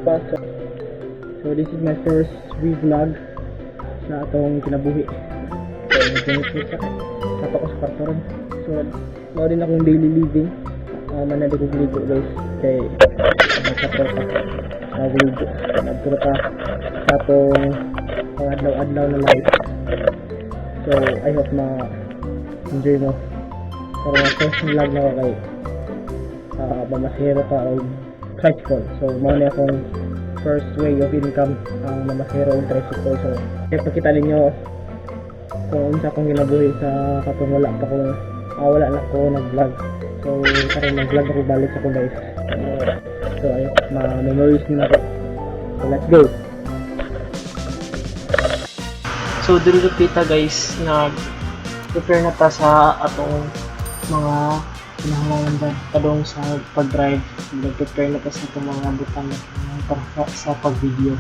pa. So this is my first vlog sa atong kinabuhi. Kato ko sa kwarto ron. So mao din akong daily living. Manali ko ligo guys kay nagkatropa nagligo nagtropa sa atong adlaw-adlaw na life. So I hope na enjoy mo. Pero first vlog na ko kay mamasero ka o tricycle. So mao na akong first way of income ang mamasero o tricycle. So ipakita ninyo kung unsa akong ginabuhi sa katong wala pa ko wala na ko nag-vlog. So karon nag-vlog ako balik ako guys. So ayun, ma-memories nila ako. So let's go. So dito kita guys, nag-prepare na ta sa atong mga kinahanglan padong sa pag-drive. Nag-prepare na ta sa atong mga butang para sa pag-video.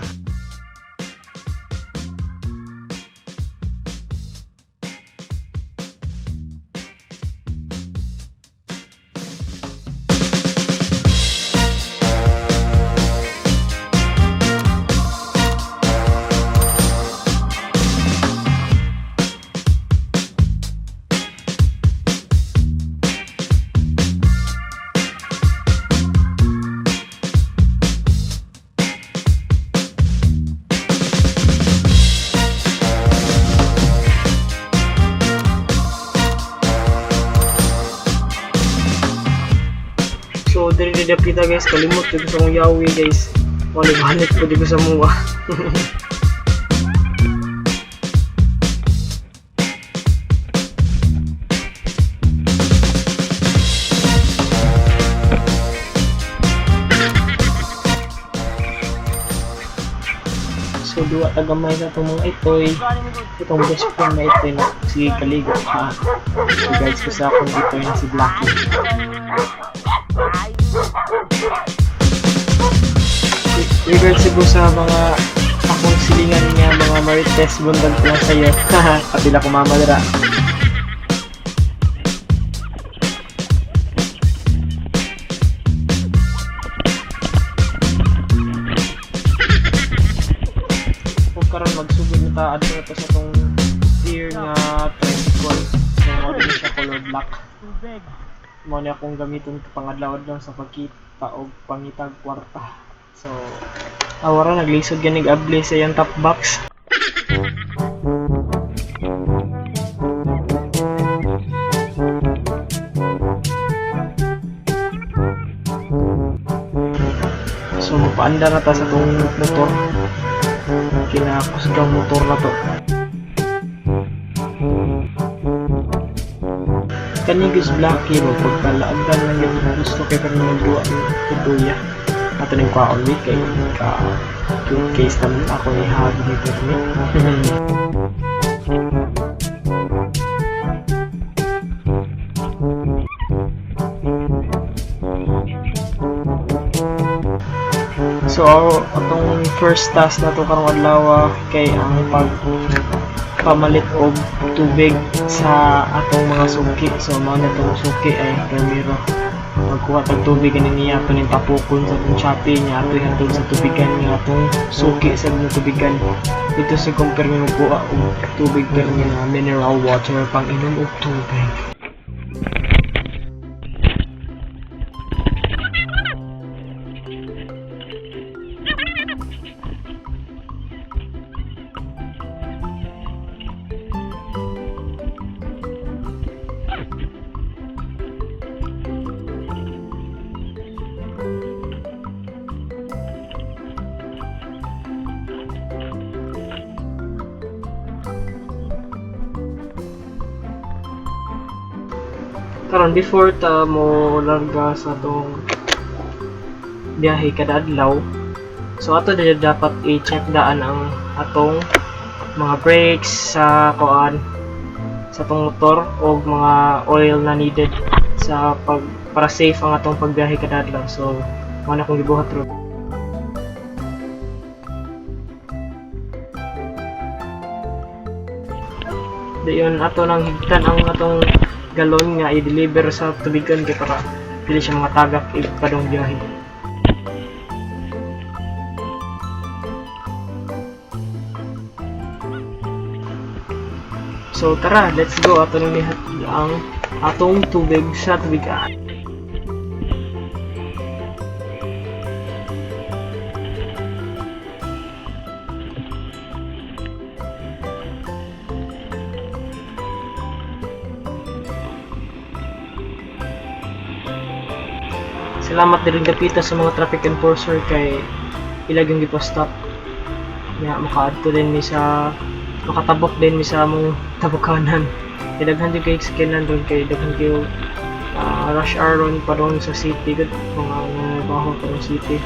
So diri kita guys, kalimot dito sa mong yawi guys. Walibanit ko dito sa mua. So duwa tagamay sa itong mga itoy. Itong best friend na itoy na si Kaligo. So guys ko sa akong itoy na si Blacky. Regards ko sa mga akong silingan niya, mga marites bundag ko lang sa'yo. Kapila ko mamadara. Kung karon magsugod na taad na ito sa itong deer na tricycle. So mao din siya color black. Mao na akong gamiton pangadlaw-adlaw sa pagkita o pangitag kwarta. So, awara naglisod ganig abli sa yung top box. So, mapaanda na ta sa itong motor. Kinakusgang motor na to. Kanigis Blacky mo, pagkalaagan lang yung gusto kay pero magduwa ng tutuya. Ato na yung kwaon week kay case naman ako ni Hagi ni Termi. So atong first task na to karong adlaw kay ang pamalit og tubig sa atong mga suki. So mao na itong suki ay primero magkuha tag tubig ani niya ato ning tapukon sa atong Shopee niya ato ihatod sa tubigan niya atong suki sa atong tubigan. Dito sa compare mo magkuha og tubig pero nga mineral water pang inom og tubig. Karon before ta mo larga sa tong biyahe kada adlaw, so ato dapat i-check daan ang atong mga brakes sa kuan sa tong motor o mga oil na needed sa para safe ang atong pagbiyahe kada adlaw. So mo na kong gibuhat ro. Dayon ato nang higtan ang atong galon nga i-deliver sa tubigan kay para dili siya mga tagak ipadong biyahe. So tara, let's go. Ato nang lihat ang atong tubig sa tubigan. Salamat din kapita sa mga traffic enforcer kay ilag yung gipa-stop. Ya, makaadto din mi sa makatabok din mi sa among tabukanan. Daghan jud kay skinan doon kay daghan kayo rush hour ron pa ron sa city gud mga baho pa ron city.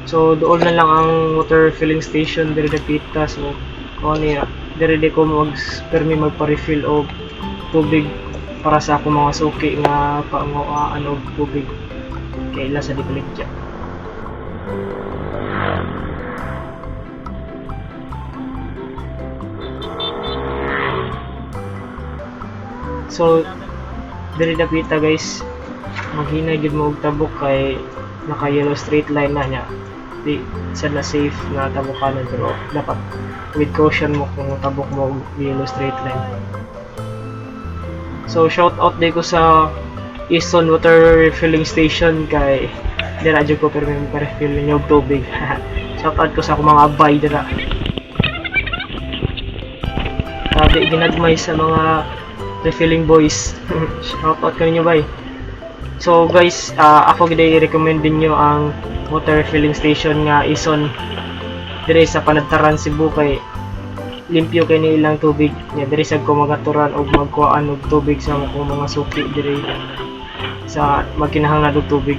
So doon na lang ang water filling station diri dapita, so kuno niya diri di ko mag-permi magpa-refill og tubig para sa akong mga suki nga panguhaan og tubig kay ila sa dipalitya. So diri dapita guys, maghinay gid mo og tabok kay naka yellow straight line na niya. Di sad na safe nga tabokanan, pero dapat with caution mo kung tabok mo yellow straight line. So shout out din ko sa Easton Water Refilling Station kay dira jud ko pero may pa-refill niyo og tubig. Shout out ko sa akong mga abay dira. Sabi ginagmay sa mga refilling boys. Shout out kanyo bay. So guys, ako gid i-recommend din nyo ang water refilling station nga Easton dire sa Panagtaran, Cebu kay limpyo kay ni ilang tubig nya dire sa kumagaturan og magkuhaan og tubig sa mga suki dire sa magkinahanglan og tubig.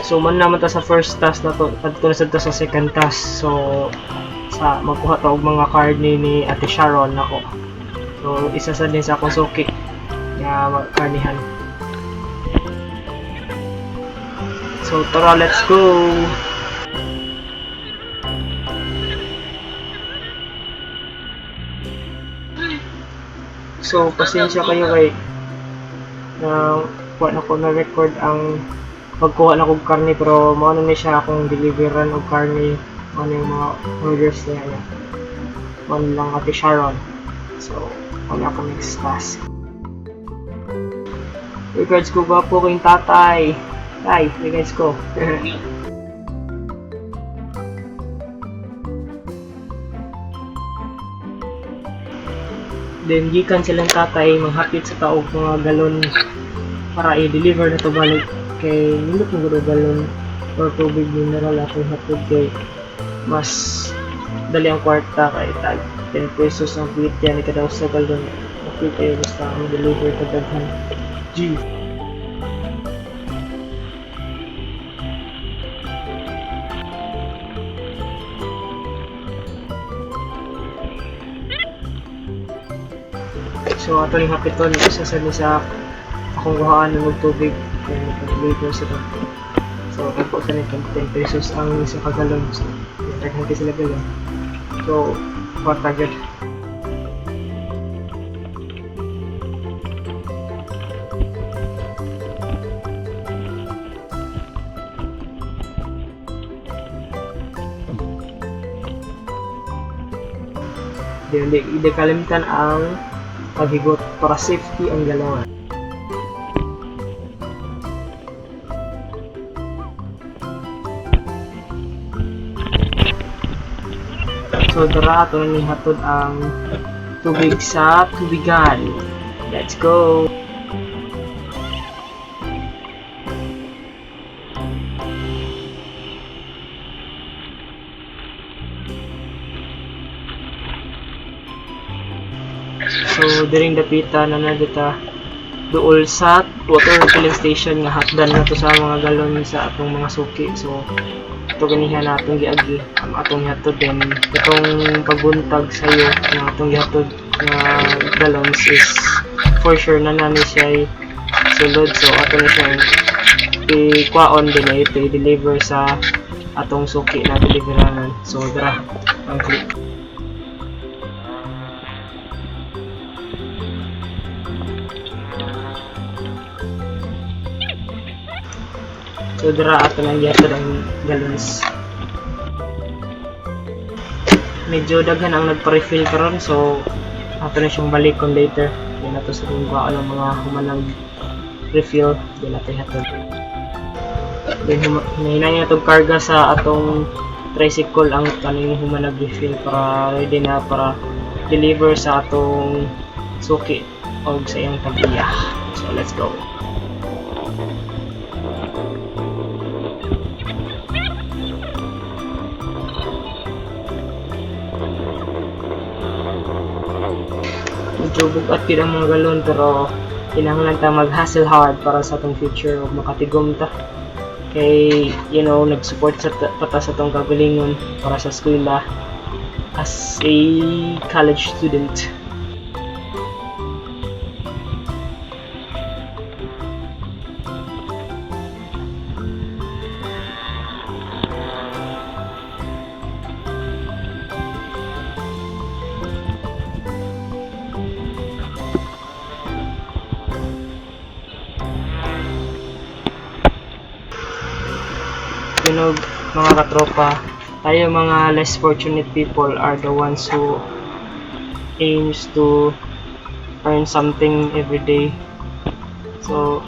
So man naman ta sa first task na to, adto na sa second task. So sa magkuha ta og mga card ni Ate Sharon nako. So isa sa din sa akong suki nga magkarnihan. So tara, let's go. So pasensya kayo kay kuha na ko na record ang pagkuha na kong karne, pero maano na siya akong deliveran og karne, ano yung mga orders niya niya. Ano lang Ate Sharon. So, wala ako next task. Regards ko ba po kayong tatay? Ay, regards ko. Then, gikan silang tatay, manghapit sa taog mga galon para i-deliver na to balik. Kay nindot mo gud galon or tubig mineral ako hatod kay mas dali ang kwarta kay tag 10 pesos ang plate yan kada usa galon. Okay kayo basta ang deliver ka daghan. G. So ato ning hapiton isa sa akong kuhaan ng tubig kaya nag-deliver sila. So ako sa nito 10 pesos ang isa ka galon. So taghan ka sila galon. So kwarta gud. Hindi kalimutan ang paghigot para safety ang galon. So tara, ito na hatod ang tubig sa tubigan. Let's go! So during dapita na dita duol sa water refilling station nga hatdan na to sa mga galon sa atong mga suki. So ito ganihan natong giagi ang atong hatod, din itong pagbuntag sa iyo na atong gihatod nga gallons is for sure na nani siya sulod. So ato na siya i-kwaon din ay ito i-deliver sa atong suki na deliveranan. So dara ang click. So dira ato lang yato ang gallons. Medyo daghan ang nagpa-refill karon, so ato na siyang balikon later. Di na to sa kung ano mga humanang refill, di na tayo hatod. Then hinahinay na itong karga sa atong tricycle ang kaning humanang refill para ready na para deliver sa atong suki o sa iyang pamilya. So let's go. Medyo bugat din ang mga galon pero kinahanglan ta mag-hustle hard para sa atong future o makatigom ta. Kay, you know, nag-support sa pata sa atong kagalingon para sa eskwela as a college student. You know, mga katropa, tayo mga less fortunate people are the ones who aims to earn something every day. So,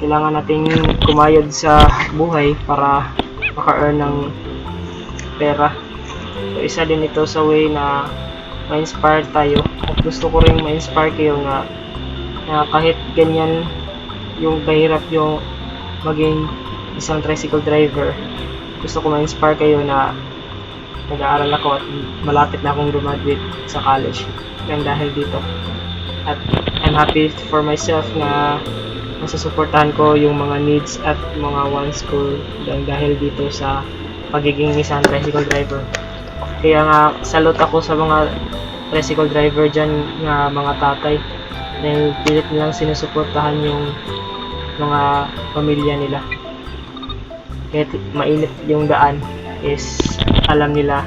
kailangan nating kumayod sa buhay para maka-earn ng pera. So, isa din ito sa way na ma-inspire tayo. At gusto ko rin ma-inspire kayo na kahit ganyan yung kahirap yung maging isang tricycle driver, gusto ko ma-inspire kayo na nag-aaral ako at malapit na akong graduate sa college lang dahil dito. At I'm happy for myself na masusuportahan ko yung mga needs at mga wants ko dahil dito sa pagiging isang tricycle driver. Kaya nga, salute ako sa mga tricycle driver dyan nga mga tatay dahil pilit nilang sinusuportahan yung mga pamilya nila. Kahit mainit yung daan is alam nila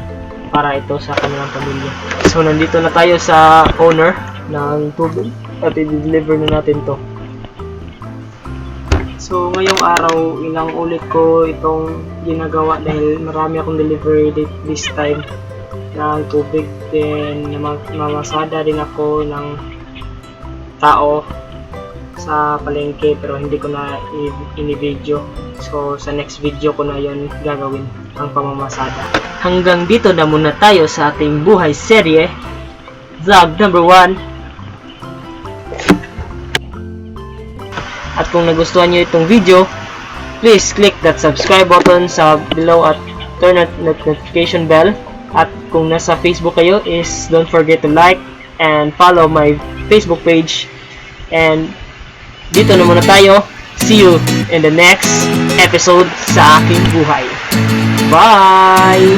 para ito sa kanilang pamilya. So nandito na tayo sa owner ng tubig at i-deliver na natin to. So ngayong araw ilang ulit ko itong ginagawa dahil marami akong delivery this time ng tubig. Then mamasada din ako ng tao sa palengke pero hindi ko na ini-video. So sa next video ko na yon gagawin ang pamamasada. Hanggang dito na muna tayo sa ating buhay serye vlog number 1. At kung nagustuhan nyo itong video, please click that subscribe button sa below at turn on notification bell. At kung nasa Facebook kayo is don't forget to like and follow my Facebook page. And dito na muna tayo. See you in the next episode sa aking buhay. Bye!